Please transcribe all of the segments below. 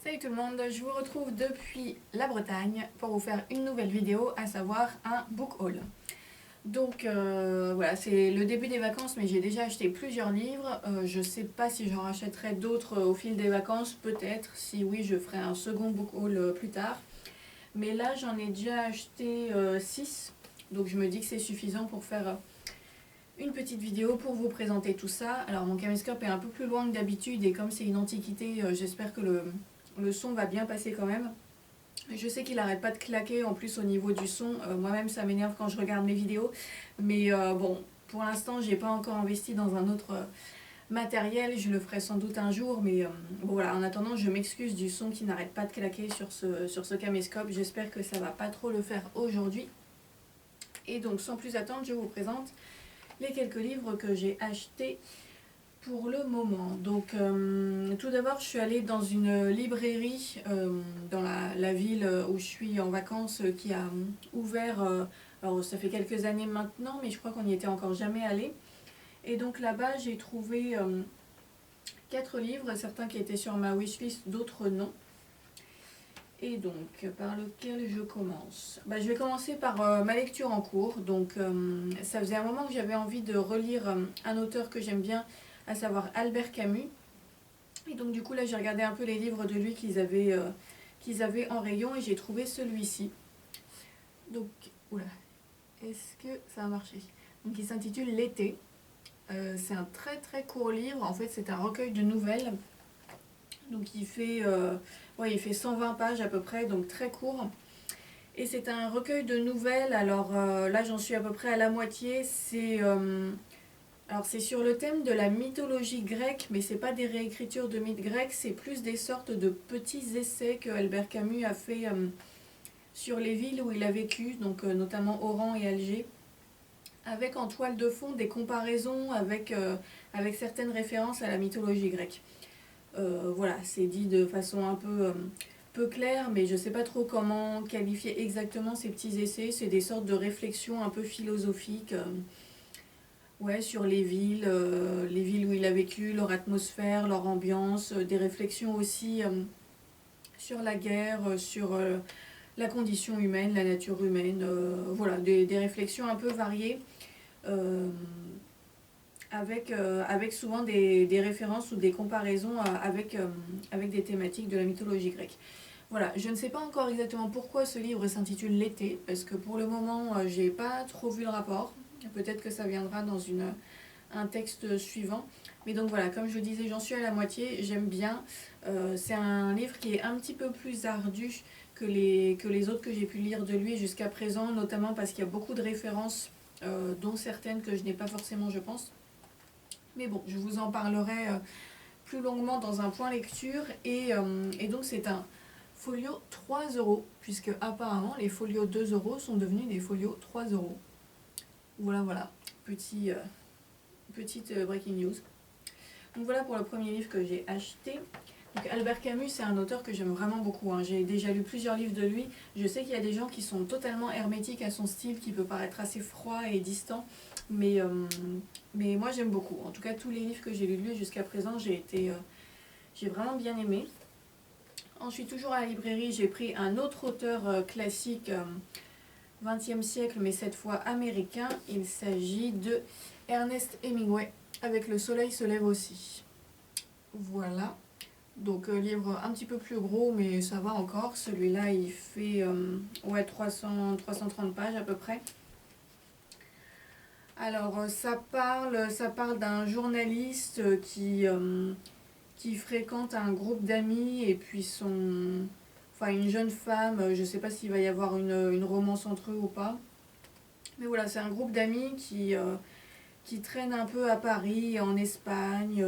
Salut tout le monde, je vous retrouve depuis la Bretagne pour vous faire une nouvelle vidéo, à savoir un book haul. Donc voilà, c'est le début des vacances, mais j'ai déjà acheté plusieurs livres. Je sais pas si j'en rachèterai d'autres au fil des vacances, peut-être. Si oui, je ferai un second book haul plus tard. Mais là, j'en ai déjà acheté 6, donc je me dis que c'est suffisant pour faire une petite vidéo pour vous présenter tout ça. Alors mon caméscope est un peu plus loin que d'habitude et comme c'est une antiquité, j'espère que le son va bien passer quand même. Je sais qu'il arrête pas de claquer en plus au niveau du son. Moi-même ça m'énerve quand je regarde mes vidéos. Mais bon, pour l'instant j'ai pas encore investi dans un autre matériel. Je le ferai sans doute un jour. Mais bon voilà, en attendant je m'excuse du son qui n'arrête pas de claquer sur ce caméscope. J'espère que ça va pas trop le faire aujourd'hui. Et donc sans plus attendre, je vous présente les quelques livres que j'ai achetés pour le moment. Donc tout d'abord je suis allée dans une librairie dans la ville où je suis en vacances qui a ouvert, alors ça fait quelques années maintenant mais je crois qu'on n'y était encore jamais allé. Et donc là-bas j'ai trouvé 4 livres, certains qui étaient sur ma wishlist, d'autres non. Et donc par lequel je commence, je vais commencer par ma lecture en cours. Donc ça faisait un moment que j'avais envie de relire un auteur que j'aime bien, à savoir Albert Camus. Et donc du coup là j'ai regardé un peu les livres de lui qu'ils avaient en rayon et j'ai trouvé celui-ci. Donc, oula, est-ce que ça a marché? Donc il s'intitule L'été. C'est un très très court livre, en fait c'est un recueil de nouvelles. Donc il fait 120 pages à peu près, donc très court. Et c'est un recueil de nouvelles, alors là j'en suis à peu près à la moitié. Alors c'est sur le thème de la mythologie grecque, mais c'est pas des réécritures de mythes grecs, c'est plus des sortes de petits essais que Albert Camus a fait sur les villes où il a vécu, donc notamment Oran et Alger, avec en toile de fond des comparaisons avec certaines références à la mythologie grecque. Voilà, c'est dit de façon un peu claire, mais je sais pas trop comment qualifier exactement ces petits essais. C'est des sortes de réflexions un peu philosophiques. Ouais, sur les villes où il a vécu, leur atmosphère, leur ambiance, des réflexions aussi sur la guerre, sur la condition humaine, la nature humaine, voilà, des réflexions un peu variées, euh, avec souvent des références ou des comparaisons avec des thématiques de la mythologie grecque. Voilà, je ne sais pas encore exactement pourquoi ce livre s'intitule L'été, parce que pour le moment, j'ai pas trop vu le rapport. Peut-être que ça viendra dans un texte suivant. Mais donc voilà, comme je disais, j'en suis à la moitié, j'aime bien. C'est un livre qui est un petit peu plus ardu que les autres que j'ai pu lire de lui jusqu'à présent, notamment parce qu'il y a beaucoup de références, dont certaines que je n'ai pas forcément, je pense. Mais bon, je vous en parlerai plus longuement dans un point lecture. Et donc c'est un folio 3 €, puisque apparemment les folios 2 € sont devenus des folios 3 €. Voilà, voilà, petite breaking news. Donc voilà pour le premier livre que j'ai acheté. Donc Albert Camus, c'est un auteur que j'aime vraiment beaucoup, hein. J'ai déjà lu plusieurs livres de lui. Je sais qu'il y a des gens qui sont totalement hermétiques à son style, qui peut paraître assez froid et distant, mais moi j'aime beaucoup. En tout cas, tous les livres que j'ai lus de lui jusqu'à présent, j'ai vraiment bien aimé. Ensuite, toujours à la librairie, j'ai pris un autre auteur classique, 20e siècle, mais cette fois américain. Il s'agit de Ernest Hemingway, avec Le soleil se lève aussi. Voilà. Donc livre un petit peu plus gros, mais ça va encore. Celui-là, il fait 330 pages à peu près. Alors ça parle d'un journaliste qui fréquente un groupe d'amis et puis une jeune femme. Je ne sais pas s'il va y avoir une romance entre eux ou pas. Mais voilà, c'est un groupe d'amis qui traîne un peu à Paris, en Espagne,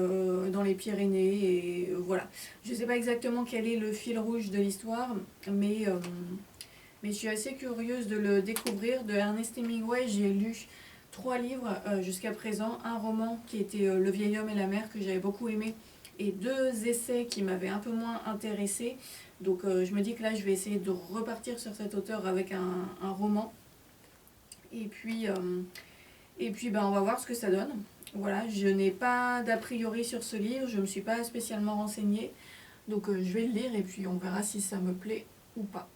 dans les Pyrénées, et voilà. Je ne sais pas exactement quel est le fil rouge de l'histoire, mais je suis assez curieuse de le découvrir. De Ernest Hemingway, j'ai lu 3 livres jusqu'à présent. Un roman qui était Le vieil homme et la mer, que j'avais beaucoup aimé, et 2 essais qui m'avaient un peu moins intéressée. Donc je me dis que là, je vais essayer de repartir sur cet auteur avec un roman. Et puis... on va voir ce que ça donne. Voilà, je n'ai pas d'a priori sur ce livre, je ne me suis pas spécialement renseignée. Donc je vais le lire et puis on verra si ça me plaît ou pas.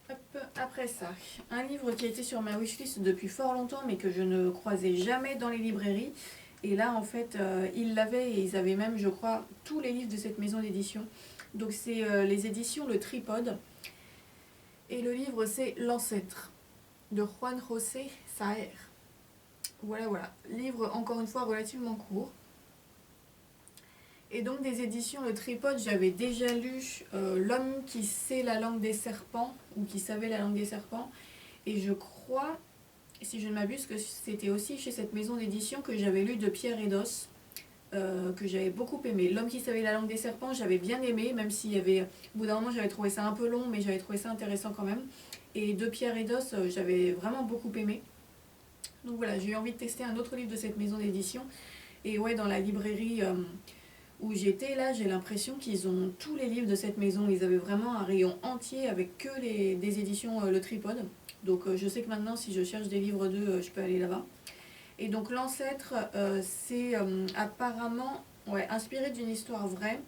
Hop, après ça, un livre qui a été sur ma wishlist depuis fort longtemps mais que je ne croisais jamais dans les librairies. Et là en fait ils l'avaient et ils avaient même je crois tous les livres de cette maison d'édition. Donc c'est les éditions Le Tripode. Et le livre c'est L'Ancêtre de Juan José Saer. Voilà. Livre encore une fois relativement court. Et donc des éditions Le Tripode, j'avais déjà lu L'homme qui sait la langue des serpents, ou qui savait la langue des serpents. Et je crois, si je ne m'abuse, que c'était aussi chez cette maison d'édition que j'avais lu de Pierre Edos, que j'avais beaucoup aimé. L'homme qui savait la langue des serpents, j'avais bien aimé, même s'il y avait... Au bout d'un moment, j'avais trouvé ça un peu long, mais j'avais trouvé ça intéressant quand même. Et de Pierre Edos, j'avais vraiment beaucoup aimé. Donc voilà, j'ai eu envie de tester un autre livre de cette maison d'édition. Et ouais, dans la librairie où j'étais, là, j'ai l'impression qu'ils ont tous les livres de cette maison. Ils avaient vraiment un rayon entier avec que des éditions Le Tripode. Donc je sais que maintenant, si je cherche des livres d'eux, je peux aller là-bas. Et donc L'Ancêtre, c'est apparemment inspiré d'une histoire vraie.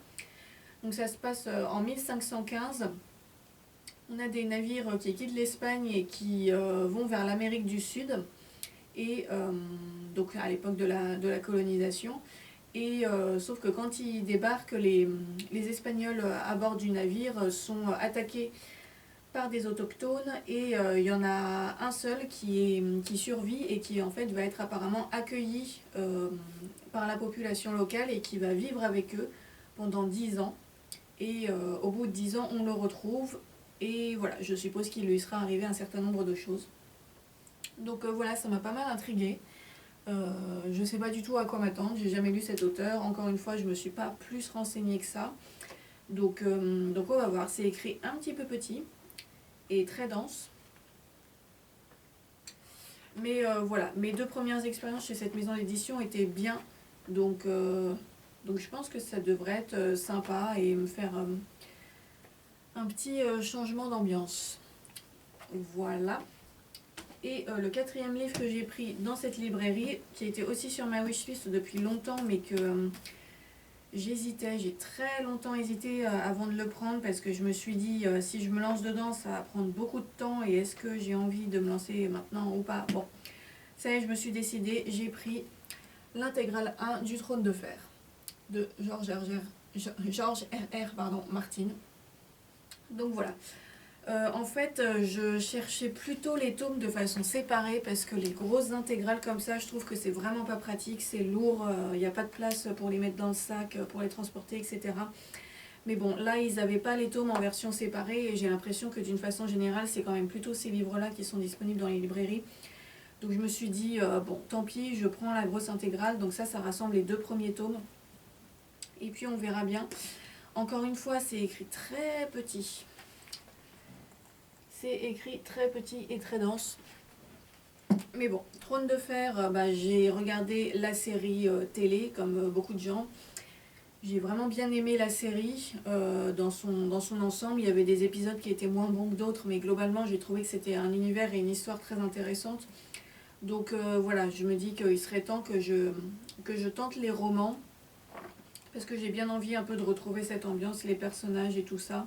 Donc ça se passe en 1515. On a des navires qui quittent l'Espagne et qui vont vers l'Amérique du Sud. Et donc à l'époque de la colonisation. Et sauf que quand ils débarquent, les Espagnols à bord du navire sont attaqués par des autochtones et il y en a un seul qui survit et qui en fait va être apparemment accueilli par la population locale et qui va vivre avec eux pendant 10 ans. Et au bout de 10 ans, on le retrouve et voilà, je suppose qu'il lui sera arrivé un certain nombre de choses. Donc voilà, ça m'a pas mal intriguée. Je sais pas du tout à quoi m'attendre, j'ai jamais lu cet auteur. Encore une fois, je me suis pas plus renseignée que ça. Donc on va voir, c'est écrit un petit peu petit et très dense. Mais voilà, mes 2 premières expériences chez cette maison d'édition étaient bien. Donc je pense que ça devrait être sympa et me faire un petit changement d'ambiance. Voilà. Et le 4e livre que j'ai pris dans cette librairie, qui était aussi sur ma wishlist depuis longtemps, mais que j'hésitais, j'ai très longtemps hésité avant de le prendre, parce que je me suis dit, si je me lance dedans, ça va prendre beaucoup de temps, et est-ce que j'ai envie de me lancer maintenant ou pas? Bon, ça y est, je me suis décidée, j'ai pris l'intégrale 1 du Trône de Fer, de George R.R. Martin. Donc voilà. En fait, je cherchais plutôt les tomes de façon séparée parce que les grosses intégrales comme ça, je trouve que c'est vraiment pas pratique, c'est lourd, il n'y a pas de place pour les mettre dans le sac, pour les transporter, etc. Mais bon, là, ils n'avaient pas les tomes en version séparée et j'ai l'impression que d'une façon générale, c'est quand même plutôt ces livres-là qui sont disponibles dans les librairies. Donc je me suis dit, bon, tant pis, je prends la grosse intégrale, donc ça rassemble les 2 premiers tomes. Et puis on verra bien. Encore une fois, c'est écrit très petit. C'est écrit très petit et très dense. Mais bon, Trône de Fer, j'ai regardé la série télé, comme beaucoup de gens. J'ai vraiment bien aimé la série dans son ensemble. Il y avait des épisodes qui étaient moins bons que d'autres, mais globalement, j'ai trouvé que c'était un univers et une histoire très intéressante. Donc voilà, je me dis qu'il serait temps que je tente les romans, parce que j'ai bien envie un peu de retrouver cette ambiance, les personnages et tout ça.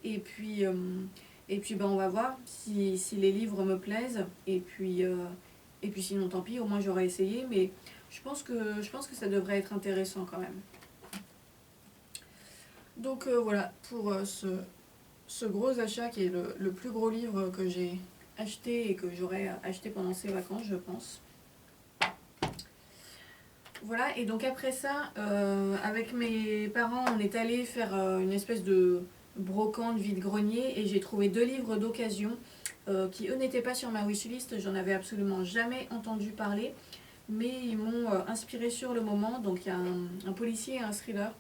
Et puis on va voir si les livres me plaisent. Et puis sinon tant pis, au moins j'aurai essayé. Mais je pense que ça devrait être intéressant quand même. Donc voilà, pour ce gros achat qui est le plus gros livre que j'ai acheté et que j'aurais acheté pendant ces vacances, je pense. Voilà, et donc après ça, avec mes parents, on est allé faire une espèce de brocante vide-grenier et j'ai trouvé 2 livres d'occasion qui eux n'étaient pas sur ma wishlist, j'en avais absolument jamais entendu parler, mais ils m'ont inspiré sur le moment. Donc il y a un policier et un thriller.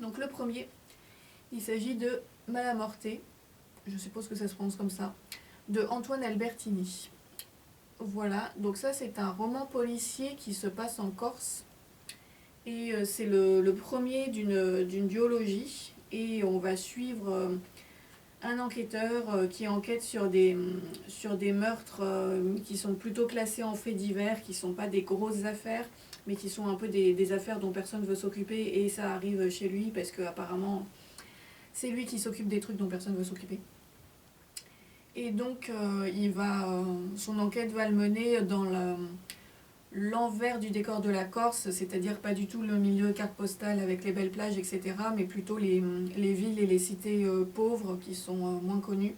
Donc le premier, il s'agit de Malamorte, je suppose que ça se prononce comme ça, de Antoine Albertini. Voilà, donc ça c'est un roman policier qui se passe en Corse et c'est le premier d'une duologie et on va suivre un enquêteur qui enquête sur des meurtres qui sont plutôt classés en faits divers, qui ne sont pas des grosses affaires, mais qui sont un peu des affaires dont personne ne veut s'occuper, et ça arrive chez lui parce que apparemment c'est lui qui s'occupe des trucs dont personne ne veut s'occuper. Et donc son enquête va le mener dans l'envers du décor de la Corse, c'est-à-dire pas du tout le milieu carte postale avec les belles plages, etc., mais plutôt les villes et les cités pauvres qui sont moins connues.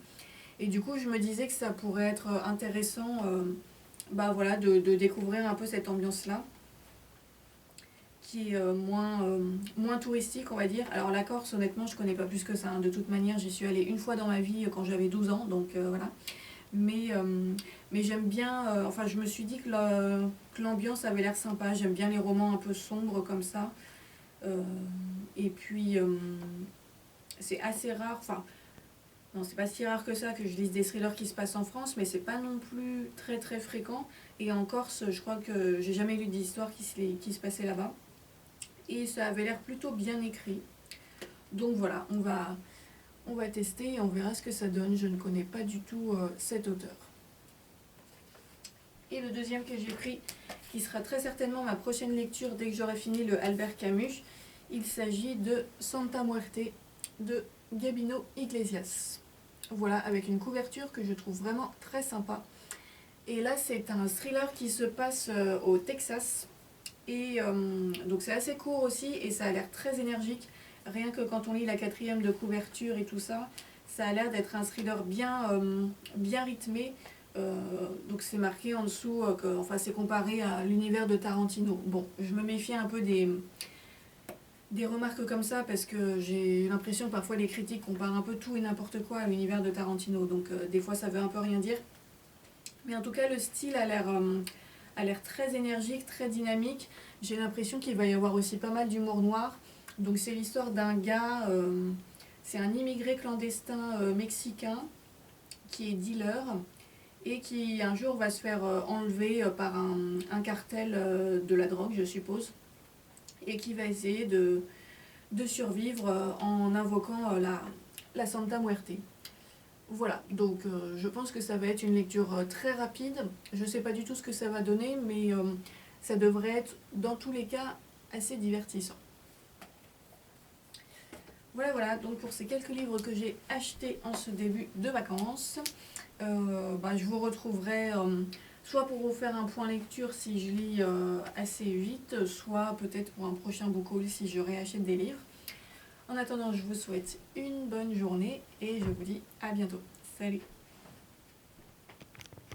Et du coup, je me disais que ça pourrait être intéressant voilà, de découvrir un peu cette ambiance-là, qui est moins touristique, on va dire. Alors la Corse, honnêtement, je connais pas plus que ça, hein. De toute manière, j'y suis allée une fois dans ma vie quand j'avais 12 ans, donc voilà. Mais j'aime bien, enfin je me suis dit que l'ambiance avait l'air sympa, j'aime bien les romans un peu sombres comme ça. Et puis c'est assez rare, enfin non, c'est pas si rare que ça que je lise des thrillers qui se passent en France, mais c'est pas non plus très très fréquent. Et en Corse, je crois que j'ai jamais lu d'histoire qui se passait là-bas. Et ça avait l'air plutôt bien écrit. Donc voilà, on va tester et on verra ce que ça donne. Je ne connais pas du tout cet auteur. Et le deuxième que j'ai pris, qui sera très certainement ma prochaine lecture dès que j'aurai fini le Albert Camus, il s'agit de Santa Muerte de Gabino Iglesias. Voilà, avec une couverture que je trouve vraiment très sympa. Et là, c'est un thriller qui se passe au Texas. Et donc c'est assez court aussi et ça a l'air très énergique. Rien que quand on lit la 4e de couverture et tout ça, ça a l'air d'être un thriller bien rythmé. Donc c'est marqué en dessous que enfin, c'est comparé à l'univers de Tarantino. Bon, je me méfie un peu des remarques comme ça parce que j'ai l'impression que parfois les critiques comparent un peu tout et n'importe quoi à l'univers de Tarantino. Donc des fois ça veut un peu rien dire. Mais en tout cas le style a l'air très énergique, très dynamique. J'ai l'impression qu'il va y avoir aussi pas mal d'humour noir. Donc c'est l'histoire d'un gars, c'est un immigré clandestin mexicain qui est dealer et qui un jour va se faire enlever par un cartel de la drogue, je suppose, et qui va essayer de survivre en invoquant la Santa Muerte. Voilà, donc je pense que ça va être une lecture très rapide. Je ne sais pas du tout ce que ça va donner, mais ça devrait être dans tous les cas assez divertissant. Voilà, donc pour ces quelques livres que j'ai achetés en ce début de vacances, je vous retrouverai soit pour vous faire un point lecture si je lis assez vite, soit peut-être pour un prochain book haul si je réachète des livres. En attendant, je vous souhaite une bonne journée et je vous dis à bientôt. Salut!